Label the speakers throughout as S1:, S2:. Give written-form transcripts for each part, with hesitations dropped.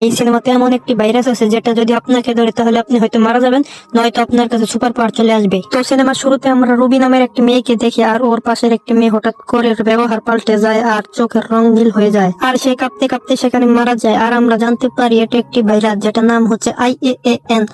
S1: এই সিনেমাতে এমন একটি ভাইরাস আছে যেটা যদি আপনাকে ধরে তাহলে আপনি হয়তো মারা যাবেন, নয়তো আপনার কাছে সুপার পাওয়ার চলে আসবে। তো সিনেমার শুরুতে আমরা রুবি নামের একটি মেয়েকে দেখি, আর ওর পাশের একটি মেয়ে হঠাৎ করে ব্যবহার পাল্টে যায় আর চোখের রং নীল হয়ে যায়, আর সে কাঁপতে কাঁপতে সেখানে মারা যায়। আর আমরা জানতে পারি এটা একটি ভাইরাস যেটা নাম হচ্ছে IAAN।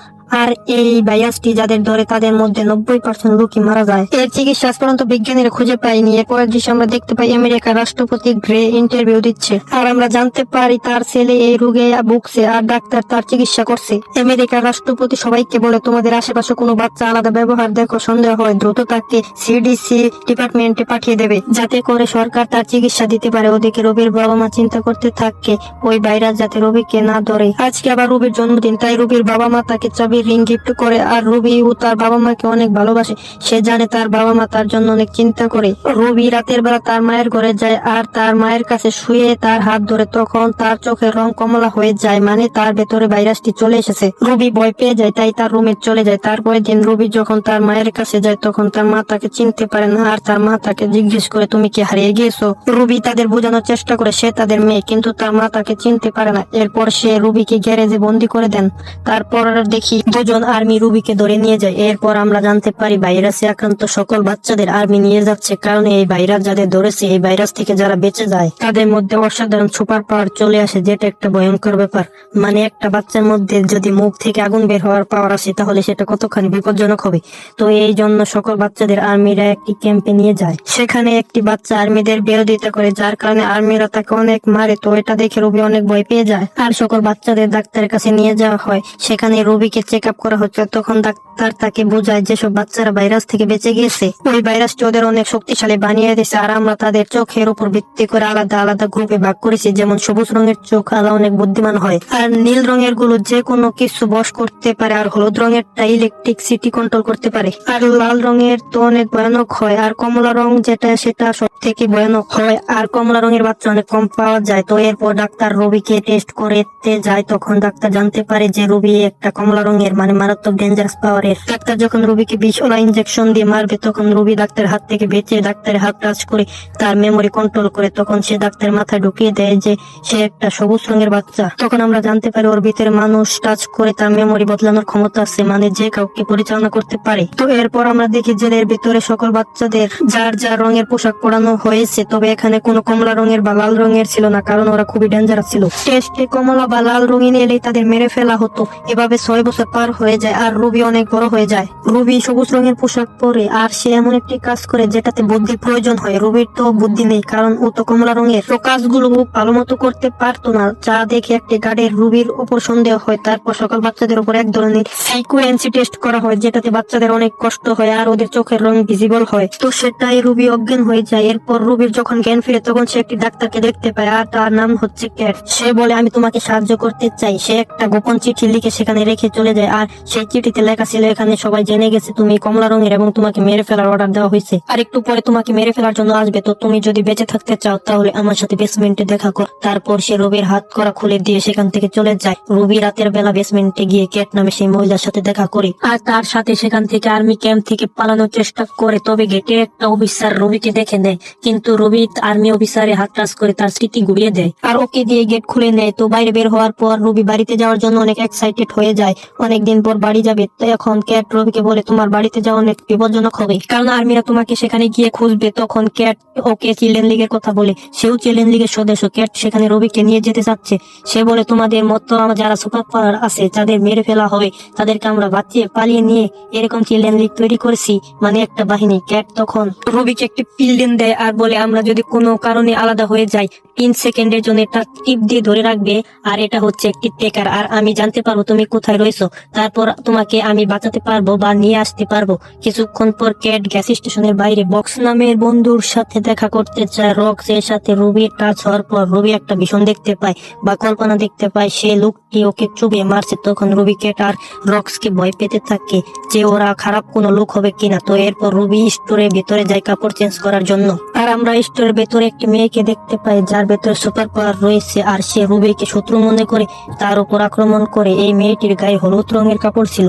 S1: আর এই ভাইরাসটি যাদের ধরে তাদের মধ্যে 90% লোকই মারা যায়। এর চিকিৎসা আজ পর্যন্ত বিজ্ঞানীরা খুঁজে পায়নি। এরপরের দৃশ্য আমরা দেখতে পাই আমেরিকার রাষ্ট্রপতি গ্রে ইন্টারভিউ দিচ্ছে, আর আমরা জানতে পারি তার ছেলে এই রোগে ভুগছে আর ডাক্তার তার চিকিৎসা করছে। আমেরিকার রাষ্ট্রপতি সবাইকে বলে, তোমাদের আশেপাশে কোনো বাচ্চা আলাদা ব্যবহার দেখো, সন্দেহ হয় দ্রুত তাকে CDC ডিপার্টমেন্টে পাঠিয়ে দেবে, যাতে করে সরকার তার চিকিৎসা দিতে পারে। ওদিকে রবির বাবা মা চিন্তা করতে থাকে ওই ভাইরাস যাতে রবিকে না ধরে। আজকে আবার রবির জন্মদিন, তাই রবির বাবা মা তাকে চাবি রিং গিফট করে। আর রবি ও তার বাবা মাকে অনেক ভালোবাসে, সে জানে তার বাবা মা তার জন্য অনেক চিন্তা করে। রবি রাতের বেলা তার মায়ের ঘরে যায় আর তার মায়ের কাছে শুয়ে তার হাত ধরে, তখন তার চোখের রং কমলা হয়ে যায়, মানে তার ভেতরে ভাইরাসটি চলে এসেছে। রবি ভয় পেয়ে যায়, তাই তার রুমে চলে যায়। তারপরের দিন রবি যখন তার মায়ের কাছে যায় তখন তার মা তাকে চিনতে পারে না, আর তার মা তাকে জিজ্ঞেস করে, তুমি কি হারিয়ে গিয়েছো? রবি তাদের বোঝানোর চেষ্টা করে সে তাদের মেয়ে, কিন্তু তার মা তাকে চিনতে পারে না। এরপর সে রুবিকে গ্যারেজে বন্দি করে দেন। তারপর দেখি দুজন আর্মি রুবিকে ধরে নিয়ে যায়। এরপর আমরা জানতে পারি ভাইরাসে আক্রান্ত সকল বাচ্চাদের আর্মি নিয়ে যাচ্ছে, কারণ এই ভাইরাস যাদের ধরেছে, এই ভাইরাস থেকে যারা বেঁচে যায় তাদের মধ্যে অসাধারণ সুপার পাওয়ার চলে আসে, যেটা একটা ভয়ঙ্কর ব্যাপার। মানে একটা বাচ্চার মধ্যে যদি মুখ থেকে আগুন বের হওয়ার পাওয়ার আসে তাহলে সেটা কতখানি বিপজ্জনক হবে। তো এই জন্য সকল বাচ্চাদের আর্মিরা একটি ক্যাম্পে নিয়ে যায়। সেখানে একটি বাচ্চা আর্মিদের বিরোধিতা করে, যার কারণে আর্মিরা তাকে অনেক মারে। তো এটা দেখে রবি অনেক ভয় পেয়ে যায়, আর সকল বাচ্চাদের ডাক্তারের কাছে নিয়ে যাওয়া হয়। সেখানে রবিকে চেক আপ করা হচ্ছে। তখন ডাক্তার তাকে বোঝায় যেসব বাচ্চারা ভাইরাস থেকে বেঁচে গিয়েছে ওই ভাইরাসটি ওদের অনেক শক্তিশালী বানিয়ে দিয়েছে, আর আমরা তাদের চোখের উপর ভিত্তি করে আলাদা আলাদা গ্রুপে ভাগ করেছি। যেমন সবুজ রঙের চোখ আলা অনেক বুদ্ধিমান হয়, আর নীল রঙের গুলো যে কোনো কিছু বশ করতে পারে, আর হলুদ রঙেরটা ইলেকট্রিসিটি কন্ট্রোল করতে পারে, আর লাল রঙের তো অনেক ভয়ানক হয়, আর কমলা রং যেটা সেটা সব থেকে ভয়ানক হয়। আর কমলা রঙের বাচ্চা অনেক কম পাওয়া যায়। তো এরপর ডাক্তার রবিকে টেস্ট করতে যায়। তখন ডাক্তার জানতে পারে যে রবি একটা কমলা রঙের, মানে মারাত্মক ডেঞ্জারাস পাওয়ারের। ডাক্তার যখন রবিকে বিষওয়ালা ইনজেকশন দিয়ে মারবে তখন রবি ডাক্তারের হাত থেকে বেঁচে ডাক্তারের হাত টাচ করে তার মেমোরি কন্ট্রোল করে। তখন সে ডাক্তারের মাথায় ঢুকিয়ে দেয় যে সে একটা সবুজ রঙের বাচ্চা। তখন আমরা জানতে পারি ওর ভিতরে মানুষ টাচ করে তার মেমোরি বদলানোর ক্ষমতা আছে, মানে যে কাউকে পরিচালনা করতে পারে। তো এরপর আমরা দেখি জেলের ভিতরে সকল বাচ্চাদের যার যার রঙের পোশাক পরানো হয়েছে, তবে এখানে কোনো কমলা রঙের বা লাল রঙের ছিল না, কারণ ওরা খুবই ডেঞ্জারাস ছিল। টেস্টে কমলা বা লাল রঙিন এলেই তাদের মেরে ফেলা হতো। এভাবে 6 বছর পার হয়ে যায় আর রুবি অনেক বড় হয়ে যায়। রুবি সবুজ রঙের পোশাক পরে, আর সে এমন একটি কাজ করে যেটাতে বুদ্ধির প্রয়োজন হয়। রুবির তো বুদ্ধি নেই, কারণ ও তো কমলা রঙের। তো কাজগুলো ভালো মতো করতে পারতো না, যা দেখে একটি গার্ডের রুবির উপর সন্দেহ হয়। তারপর সকল বাচ্চাদের উপর এক ধরনের ফ্রিকোয়েন্সি টেস্ট করা হয়, যেটাতে বাচ্চাদের অনেক কষ্ট হয় আর ওদের চোখের রং ভিজিবল হয়। তো সেটাই রুবি অজ্ঞান হয়ে যায়। এরপর রুবির যখন জ্ঞান ফিরে তখন সে একটি ডাক্তারকে দেখতে পায়, আর তার নাম হচ্ছে ক্যাট। সে বলে, আমি তোমাকে সাহায্য করতে চাই। সে একটা গোপন চিঠি লিখে সেখানে রেখে চলে যায়, আর সেই চিঠিতে লেখা ছিল, এখানে সবাই জেনে গেছে তুমি কমলা রঙের এবং তোমাকে মেরে ফেলার অর্ডার দেওয়া হয়েছে, আর একটু পরে তোমাকে মেরে ফেলার জন্য আসবে। তো তুমি যদি বেঁচে থাকতে চাও তাহলে আমার সাথে বেসমেন্টে দেখা কর। তারপর সে রবির হাত করা খুলে দিয়ে সেখান থেকে চলে যায়। রবি রাতের বেলা বেসমেন্টে গিয়ে ক্যাট নামে সেই মহিলার সাথে দেখা করে, আর তার সাথে সেখান থেকে আর্মি ক্যাম্প থেকে পালানোর চেষ্টা করে। তবে গেটে একটা অফিসার রবিকে দেখে নেয়, কিন্তু রবি আর্মি অফিসারের হাত টাচ করে তার স্মৃতি ঘুরিয়ে দেয় আর ওকে দিয়ে গেট খুলে নেয়। তো বাইরে বের হওয়ার পর রবি বাড়িতে যাওয়ার জন্য অনেক এক্সাইটেড হয়ে যায়, অনেকদিন পর বাড়ি যাবে। তো এখন ক্যাট রবিকে বলে, তোমার বাড়িতে যাওয়া অনেক বিপজ্জনক হবে, কারণ আর্মিরা তোমাকে সেখানে গিয়ে খুঁজবে। তখন ক্যাট ওকে চিলড্রেন লিগের কথা বলে, সেও চিলড্রেন লিগের সদস্য। ক্যাট সেখানে রবিকে নিয়ে যেতে চাচ্ছে। সে বলে, তোমাদের মতো যারা সুপার পাওয়ার আছে যাদের মেরে ফেলা হবে তাদেরকে আমরা বাঁচিয়ে পালিয়ে নিয়ে এরকম চিলড্রেন লিগ তৈরি করেছি, মানে একটা বাহিনী। ক্যাট তখন রবিকে একটি পিল্ডেন দেয় আর বলে, আমরা যদি কোনো কারণে আলাদা হয়ে যাই 3 সেকেন্ডের জন্য এটা টিপ দিয়ে ধরে রাখবে, আর এটা হচ্ছে একটি টেকার, আর আমি জানতে পারবো তুমি কোথায় রয়েছো। তারপর তোমাকে আমি বাঁচাতে পারবো বা নিয়ে আসতে পারবো। কিছুক্ষণ পর ক্যাট গ্যাস স্টেশনের বাইরে বক্স নামের বন্ধুর সাথে দেখা করতে চায়। রক্স এর সাথে রুবির টাচ হওয়ার পর রবি একটা ভীষণ দেখতে পায় বা কল্পনা দেখতে পায়, সে লোকটি ওকে চুবিয়ে মারছে। তখন রবি ক্যাট আর রক্সকে ভয় পেতে থাকে যে ওরা খারাপ কোনো লোক হবে কিনা। তো এরপর রবি স্টোরের ভিতরে যায় কাপড় চেঞ্জ করার জন্য, আর আমরা স্টোরের ভেতরে একটি মেয়েকে দেখতে পাই যার ভেতরে সুপার পাওয়ার রয়েছে, আর সে রুবিকে শত্রু মনে করে তার উপর আক্রমণ করে। এই মেয়েটির গায়ে হলুদ রঙের কাপড় ছিল,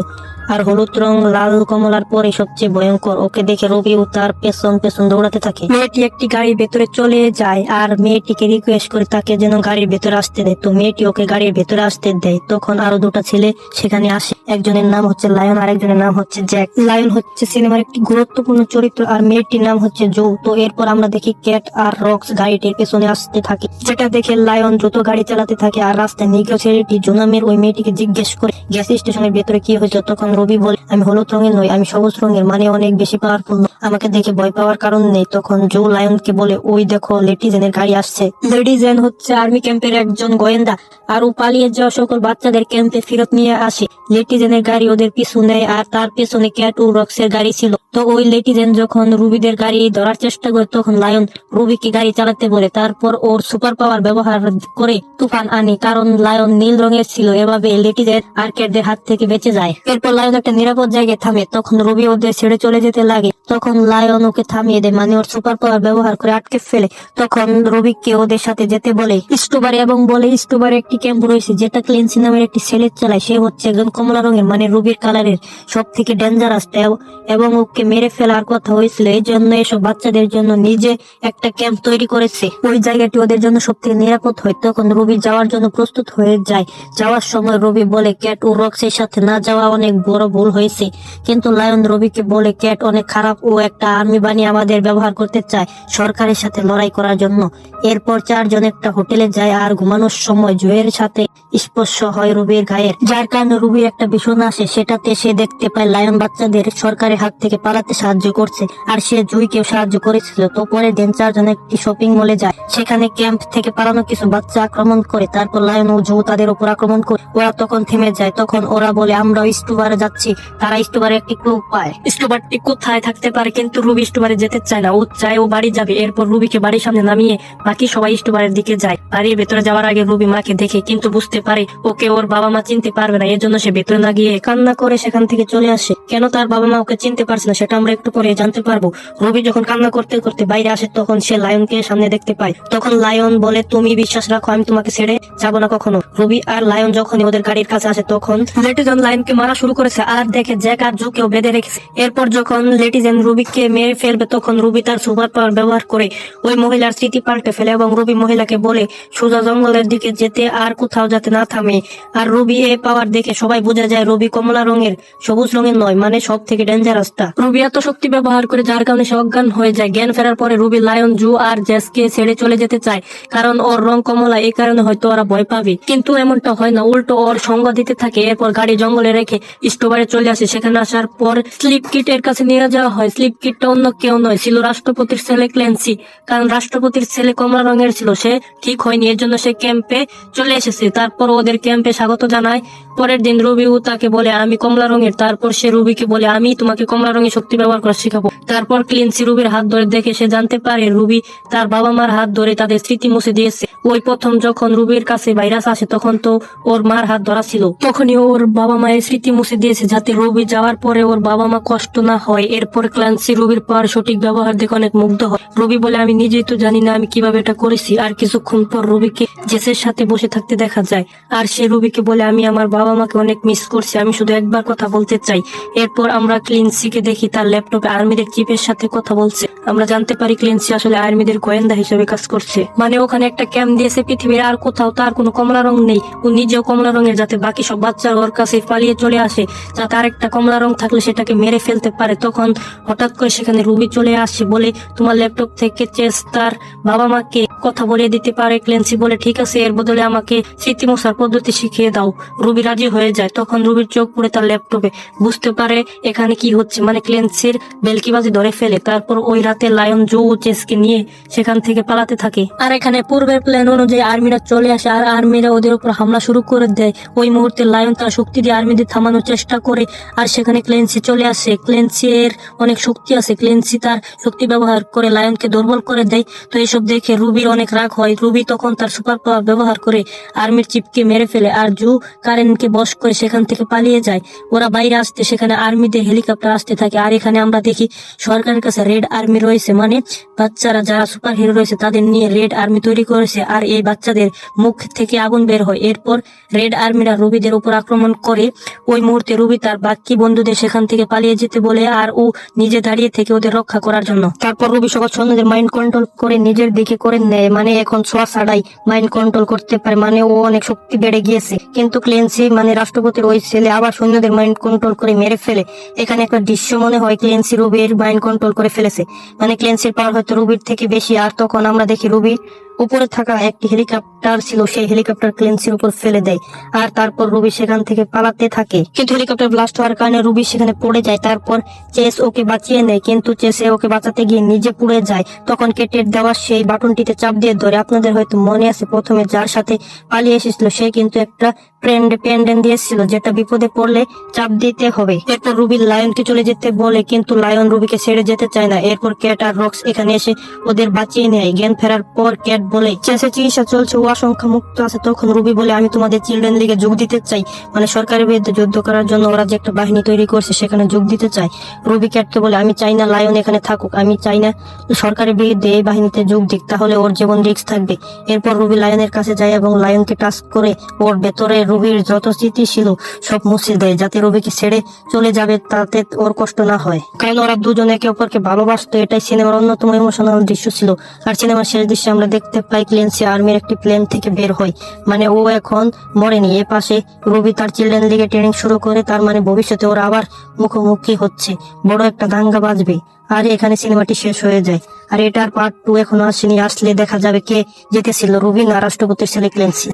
S1: আর আর হলুদ রং লাল কমলার পরে সবচেয়ে ভয়ঙ্কর। ওকে দেখে রবিও তার পেছন পেছন দৌড়াতে থাকে। মেয়েটি একটি গাড়ির ভেতরে চলে যায় আর মেয়েটিকে রিকোয়েস্ট করে তাকে যেন গাড়ির ভেতরে আসতে দেয়। তো মেয়েটি ওকে গাড়ির ভেতরে আসতে দেয়। তখন আরো দুটো ছেলে সেখানে আসে। একজনের নাম হচ্ছে লায়ন আর একজনের নাম হচ্ছে জ্যাক। লায়ন হচ্ছে সিনেমার একটি গুরুত্বপূর্ণ চরিত্র আর মেয়েটির নাম হচ্ছে জো। তো এরপর আমরা দেখি ক্যাট আর রক্স গাড়িটির পেছনে আসতে থাকে, যেটা দেখে লায়ন দ্রুত গাড়ি চালাতে থাকে। আর রাস্তায় নিগ্রো ছেলেটি জোনামের ওই মেয়েটিকে জিজ্ঞেস করে গ্যাস স্টেশনের ভেতরে কি হয়েছে। তখন রবি বলে, আমি হলুদ রঙের নই, আমি সবুজ রঙের, মানে অনেক বেশি পাওয়ারফুল, আমাকে দেখে ভয় পাওয়ার কারণ নেই। তখন জো লায়নকে বলে, ওই দেখো লেডিজেনের গাড়ি আসছে। লেডিজেন হচ্ছে আর্মি ক্যাম্পের একজন গোয়েন্দা আর ও পালিয়ে যাওয়া সকল বাচ্চাদের ক্যাম্পে ফেরত নিয়ে আসে। লেটিজেনের গাড়ি ওদের পিছু নেয় আর তার পেছনে ক্যাট ও রক্সের গাড়ি ছিল। তো ওই লেটিজেন যখন রুবিদের গাড়ি ধরার চেষ্টা করে তখন লায়ন রুবিকে গাড়ি চালাতে বলে। তারপর ওর সুপার পাওয়ার ব্যবহার করে তুফান আনে, কারণ লায়ন নীল রঙের ছিল। এভাবে লেটিজেন আর ক্যাটদের হাত থেকে বেঁচে যায়। এরপর লায়ন একটা নিরাপদ জায়গায় থামে। তখন রুবি ওদের ছেড়ে চলে যেতে লাগে। তখন লায়ন ওকে থামিয়ে দেয়, মানে ওর সুপার পাওয়ার ব্যবহার করে আটকে ফেলে। তখন রবিকে ওদের সাথে যেতে বলে স্টোবারে এবং বলে স্টোবারে একটি ক্যাম্প রয়েছে যেটা ক্লেন্সি নামের একটি ছেলে চালায়। সে হচ্ছে একজন কমলা রঙের, মানে রুবির কালারের সব থেকে ডেঞ্জারাস, এবং ওকে মেরে ফেলার কথা হয়েছিল। এই জন্য এসব বাচ্চাদের জন্য নিজে একটা ক্যাম্প তৈরি করেছে। ওই জায়গাটি ওদের জন্য সব থেকে নিরাপদ হয়। তখন রবি যাওয়ার জন্য প্রস্তুত হয়ে যায়। যাওয়ার সময় রবি বলে ক্যাট ও রক্সের সাথে না যাওয়া অনেক বড় ভুল হয়েছে। কিন্তু লায়ন রবিকে বলে ক্যাট অনেক খারাপ, ও একটা আর্মি বানিয়ে আমাদের ব্যবহার করতে চায় সরকারের সাথে লড়াই করার জন্য। এরপর চারজন একটা হোটেলে যায় আর ঘুমানোর সময় জুয়ের সাথে স্পর্শ হয় রুবির গায়ের, যার কারণে রুবির একটা ভীষণ আসে। সেটাতে সে দেখতে পায় লায়ন বাচ্চাদের সরকারের হাত থেকে পালাতে সাহায্য করছে আর সে জুইকেও সাহায্য করেছিল। তো পরের দিন চারজন একটি শপিং মলে যায়। সেখানে ক্যাম্প থেকে পালানো কিছু বাচ্চা আক্রমণ করে। তারপর লায়ন ও জু তাদের উপর আক্রমণ করে। ওরা তখন থেমে যায়। তখন ওরা বলে, আমরা স্টুবারে যাচ্ছি। তারা স্টুবারে একটি ক্লু পায় স্টুবারটি কোথায় থাকতে পারে, কিন্তু রুবি স্টুবারে যেতে চায় না। ও চায় ও বাড়ি যাবে। এরপর রুবিকে বাড়ির সামনে নামিয়ে বাকি সবাই স্টুবারের দিকে যায়। বাড়ির ভেতরে যাওয়ার আগে রুবি মাকে দেখে, কিন্তু বুঝতে পারে ওকে ওর বাবা মা চিনতে পারবে না। এর জন্য সে ভেতরে না গিয়ে কান্না করে সেখান থেকে চলে আসে। কেন তার বাবা মা ওকে চিনতে পারছে না সেটা আমরা একটু পরে জানতে পারবো। রবি যখন কান্না করতে করতে বাইরে আসে তখন সে লায়নকে সামনে দেখতে পায়। তখন লায়ন বলে, তুমি বিশ্বাস রাখো, আমি তোমাকে ছেড়ে যাবো না কখনো। রবি আর লায়ন যখন ওদের গাড়ির কাছে আসে তখন লেটিজেন লায়নকে মারা শুরু করেছে আর দেখে জ্যাক আর জুকেও বেঁধে রেখেছে। এরপর যখন লেটিজেন রুবিকে মেরে ফেলবে তখন রুবি তার সুপার পাওয়ার ব্যবহার করে ওই মহিলার স্মৃতি পাল্টে ফেলে এবং রুবি মহিলাকে বলে সোজা জঙ্গলের দিকে যেতে আর কোথাও যাতে না থামে। আর রুবি এই পাওয়ার দেখে সবাই বুঝে যায় রুবি কমলা রঙের, সবুজ রঙের নয়, মানে সব থেকে ডেঞ্জারাসটা। রুবি এত শক্তি ব্যবহার করে যার কারণে সে অজ্ঞান হয়ে যায়। জ্ঞান ফেরার পরে রুবি লায়ন, জু আর জ্যাসকে ছেড়ে চলে যেতে চায়, কারণ ওর রং কমলা, এই কারণে হয়তো ওরা ভয় পাবে। কিন্তু এমনটা হয় না, উল্টো ওর সঙ্গ দিতে থাকে। এরপর গাড়ি জঙ্গলে রেখে স্টোবারে চলে আসে। সেখানে আসার পর স্লিপ কিটের কাছে নিয়ে যাওয়া হয়। স্লিপ কিটটা অন্য কেউ নয়, ছিল রাষ্ট্রপতির ছেলে ক্লেন্সি। কারণ রাষ্ট্রপতির ছেলে কমলা রঙের ছিল, সে ঠিক হয়নি, এর জন্য সে ক্যাম্পে চলে এসেছে। তারপর ওদের ক্যাম্পে স্বাগত জানায়। পরের দিন রুবিও তাকে বলে, আমি কমলা রঙের। তারপর সে রুবিকে বলে, আমি তোমাকে কমলা রঙের শক্তি ব্যবহার করা শেখাবো। তারপর ক্লেন্সি রুবির হাত ধরে দেখে সে জানতে পারে রুবি তার বাবা মার হাত ধরে তাদের স্মৃতি মুছে দিয়েছে। ওই প্রথম যখন রুবির কাছে ভাইরাস আসে তখন তো ওর মার হাত ধরা ছিল, তখনই ওর বাবা মায়ের স্মৃতি মুছে দিয়েছে যাতে রুবি যাওয়ার পরে ওর বাবা মা কষ্ট না হয়। এরপর ক্লেন্সি রুবির পাওয়ার সঠিক ব্যবহার দেখে অনেক মুগ্ধ হয়। রুবি বলে, আমি নিজেই তো জানি না আমি কিভাবে এটা করেছি। আর কিছুক্ষণ পর রুবিকে জেসের সাথে বসে থাকতে দেখা যায় আর সে রুবিকে বলে, আমি আমার বাবা মাকে অনেক মিস করছি, আমি শুধু একবার কথা বলতে চাই। এরপর আমরা ক্লেন্সিকে দেখি তার ল্যাপটপে আর্মিদের চিফের সাথে কথা বলছে। আমরা জানতে পারি ক্লেন্সি আসলে আর্মিদের গোয়েন্দা হিসেবে কাজ করছে, মানে ওখানে একটা ক্যাম্প দিয়েছে পৃথিবীর আর কোথাও তার কোনো কমলা রং নেই। ও নিজেও কমলা রঙের, যাতে বাকি সব বাচ্চা ওর কাছে পালিয়ে চলে আসে, যাতে আরেকটা কমলা রং থাকলে সেটাকে মেরে ফেলতে পারে। তখন হঠাৎ করে সেখানে রুবি চলে আসে, বলে তোমার ল্যাপটপ থেকে চেস তার বাবা মাকে কথা বলিয়ে দিতে পারে। ক্লেন্সি বলে, ঠিক আছে, এর বদলে আমাকে স্মৃতি মোছার পদ্ধতি শিখিয়ে দাও। রুবি রাজি হয়ে যায়। তখন রুবির চোখ পড়ে তার ল্যাপটপে, বুঝতে পারে এখানে কি হচ্ছে, মানে ক্লেন্সির বেলকিবাজি ধরে ফেলে। তারপর ওই রাতে লায়ন, জো ও চেসকে নিয়ে সেখান থেকে পালাতে থাকে। আর এখানে পূর্বের প্ল্যান অনুযায়ী আর্মিরা চলে আসে আর আর্মিরা ওদের উপর হামলা শুরু করে দেয়। ওই মুহূর্তে লায়ন তার শক্তি দিয়ে আর্মিদের থামানোর চেষ্টা করে আর সেখানে ক্লেন্সি চলে আসে। ক্লেন্সির অনেক শক্তি আছে, ক্লেন্সি তার শক্তি ব্যবহার করে লায়নকে দুর্বল করে দেয়। তো এসব দেখে রুবির অনেক রাগ হয়। রুবি তখন তার সুপার পাওয়ার ব্যবহার করে আর্মির চিফকে মেরে ফেলে আর জু কারেনকে বশ করে সেখান থেকে পালিয়ে যায়। ওরা বাইরে আসতে সেখানে আর্মিদের হেলিকপ্টার আসতে থাকে। আর এখানে আমরা দেখি সরকারের কাছে রেড আর্মি রয়েছে, মানে বাচ্চারা যারা সুপার হিরো রয়েছে তাদের নিয়ে রেড আর্মি তৈরি করেছে। আর এই বাচ্চাদের মুখ থেকে আগুন বের হয়। এরপর রেড আর্মিরা রুবিদের উপর আক্রমণ করে। ওই মুহূর্তে রুবি তার বাকি বন্ধুদের সেখান থেকে পালিয়ে যেতে বলে আর ও নিজে দাঁড়িয়ে থেকে ওদের রক্ষা করার জন্য। তারপর রুবি সকল সৈন্যদের মাইন্ড কন্ট্রোল করে নিজের দিকে করে নেয়, মানে এখন ছোঁয়া ছাড়াই মাইন্ড কন্ট্রোল করতে পারে, মানে ও অনেক শক্তি বেড়ে গিয়েছে। কিন্তু ক্লেন্সি মানে রাষ্ট্রপতির ওই ছেলে আবার সৈন্যদের মাইন্ড কন্ট্রোল করে মেরে ফেলে। এখানে একটা দৃশ্য মনে হয় ক্লেন্সি রুবির মাইন্ড কন্ট্রোল করে ফেলেছে, মানে ক্লেন্সির পাওয়ার হয়তো রুবির থেকে বেশি। আর তখন আমরা দেখি রুবি উপরে থাকা একটি হেলিকপ্টার ছিল, সেই হেলিকপ্টার ক্লেন্সির উপর ফেলে দেয়। আর তারপর রুবি সেখান থেকে পালাতে থাকে, কিন্তু হেলিকপ্টার ব্লাস্ট হওয়ার কারণে রুবি সেখানে পড়ে যায়। তারপর চেস ওকে বাঁচিয়ে নেয়, কিন্তু চেসে ওকে বাঁচাতে গিয়ে নিজে পুড়ে যায়। তখন কেটের দেওয়া সেই বাটনটিতে চাপ দিয়ে ধরে। আপনাদের হয়তো মনে আছে প্রথমে যার সাথে পালিয়ে এসেছিল সে কিন্তু একটা পেন্ডেন্ট দিয়েছিল যেটা বিপদে পড়লে চাপ দিতে হবে। এরপর রুবি লায়নকে চলে যেতে বলে, কিন্তু লায়ন রুবিকে ছেড়ে যেতে চায় না। এরপর ক্যাট আর রক্স এখানে এসে ওদের বাঁচিয়ে নেয়। জ্ঞান ফেরার পর ক্যাট বলে চেসে চিকিৎসা চলছে, ও আশঙ্কা মুক্ত আছে। তখন রুবি বলে আমি তোমাদের চিলড্রেন লিগে যোগ দিতে চাই, মানে সরকারের বিরুদ্ধে যুদ্ধ করার জন্য ওরা যে একটা বাহিনী তৈরি করছে সেখানে যোগ দিতে চাই। রুবি ক্যাটকে বলে আমি চাই না লায়ন এখানে থাকুক, আমি চাই না সরকারের বিরুদ্ধে এই বাহিনীতে যোগ দিক, তাহলে ওর জীবন রিস্ক থাকবে। এরপর রুবি লায়নের কাছে যায় এবং লায়নকে টাচ করে ওর ভেতরে রুবির যত স্মৃতি ছিল সব মুছে দেয়, যাতে রুবিকে ছেড়ে চলে যাবে তাতে ওর কষ্ট না হয়, কারণ ওরা দুজন একে অপরকে ভালোবাসতো। এটাই সিনেমার অন্যতম ইমোশনাল দৃশ্য ছিল। আর সিনেমার শেষ দৃশ্যে আমরা দেখতে পাই ক্লেন্সি আর্মির একটি প্লেন থেকে বের হয়, মানে ও এখন মরেনি। এ পাশে রুবি তার চিলড্রেন লিগে ট্রেনিং শুরু করে, তার মানে ভবিষ্যতে ওরা আবার মুখোমুখি হচ্ছে, বড় একটা দাঙ্গা বাজবে। আর এখানে সিনেমাটি শেষ হয়ে যায়। আর এটার পার্ট 2 এখনো আসেনি, আসলে দেখা যাবে কে জিতেছিল, রুবি না রাষ্ট্রপতির ছেলে ক্লেন্সি।